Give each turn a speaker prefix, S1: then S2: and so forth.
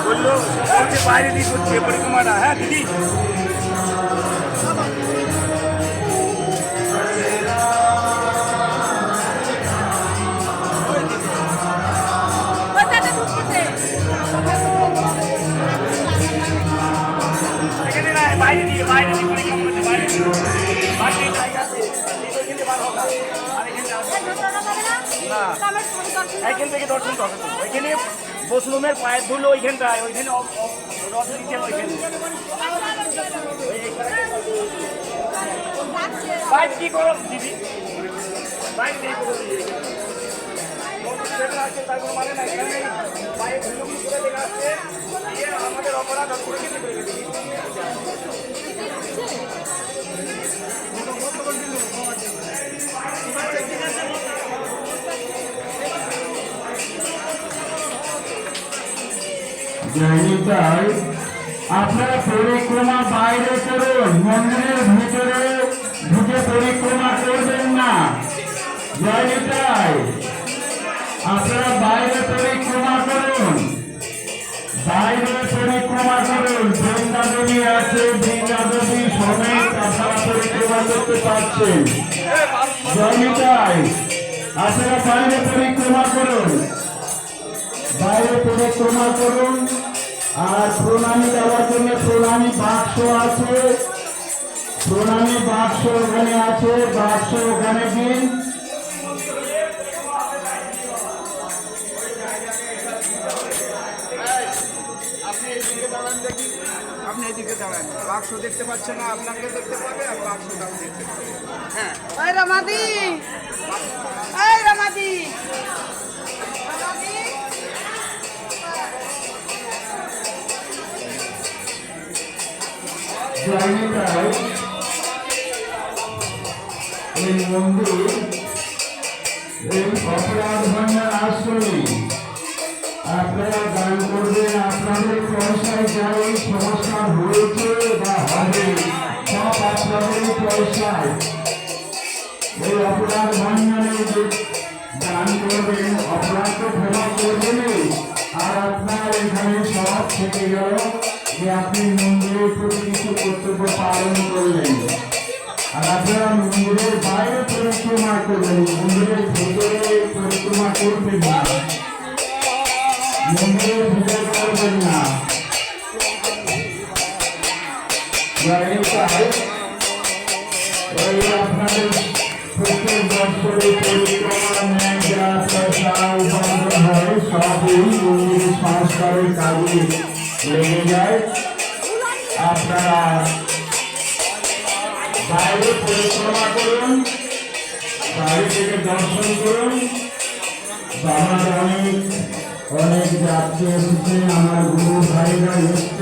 S1: বললো বাইরে দিয়ে করছে পরিক্রমাটা। হ্যাঁ দিদি, বাইরে দিয়ে পরিক্রমা করছে, বাইরে দিয়ে জায়গা আছে, এইখান থেকে দর্শন হবে। ওইখানে বসলুমের পায়ের ধুলো ওইখানটায়, ওইখানে রথ দিচ্ছেন ওইখানে। বাইক কি করো দিদি, বাইক দিয়ে করো দিদি, তার কোনো মানে নাই। এখানে পায়ে ধুলো করে লেগে আসছে, আমাদের অপরাধ করে দিতে পেরে গেছি।
S2: তাই আপনারা পরিক্রমা বাইরে করুন, মন্দিরের ভিতরে ঢুকে পরিক্রমা করবেন না। জয়নিতাই আপনারা বাইরে পরিক্রমা করুন, বাইরে পরিক্রমা করুন। বৃন্দাদেবী আছে, বৃন্দাদেবী সমেত আপনারা পরিক্রমা করতে পারছেন। জয়নিতাই আপনারা বাইরে পরিক্রমা করুন, বাইরে পরিক্রমা করুন। আর প্রণামী দেওয়ার জন্য প্রণামী বাক্স আছে, প্রণামী বাক্স ওখানে আছে, বাক্স ওখানে দিন।
S3: আপনি এইদিকে দাঁড়ান, দেখি আপনি এইদিকে দাঁড়ান, বাক্স দেখতে পাচ্ছেন না, আপনাকে দেখতে পাবে আর বাক্সটাও দেখতে পাবে। হ্যাঁ
S4: রামাদি, রামাদি,
S2: জয়নিতাই এই মন্দির, এই অপরাধ ভাঙার আশ্রমে আপনারা দান করবেন। আপনাদের পয়সায় যা এই সংস্কার হয়েছে বা হবে সব আপনাদের পয়সায় এই অপরাধ ভাঙানে দান করবেন। অপরাধ তো ক্ষমা করবেনই, আর আপনার এখানে সব থেকে গেল যে আপনি মন্দিরের প্রতি কিছু কর্তব্য পালন করলেন। আর আপনারা মন্দিরের বাইরে পরিক্রমা করবেন, মন্দিরের ভিতরে পরিক্রমা করবেন না, মন্দিরের ভিতরে করবেন না। আপনাদের প্রত্যেক বছরে পরিক্রমা ন্যায় যা পয়সা উপার্জন হয় সবই মন্দিরের সংস্কারের কাজে লেগে যায়। আপনারা বাইরে পরিক্রমা করুন, বাইরে থেকে দর্শন করুন। আমার অনেক যাত্রী এসেছে, আমার গুরু ভাইরা এসছে।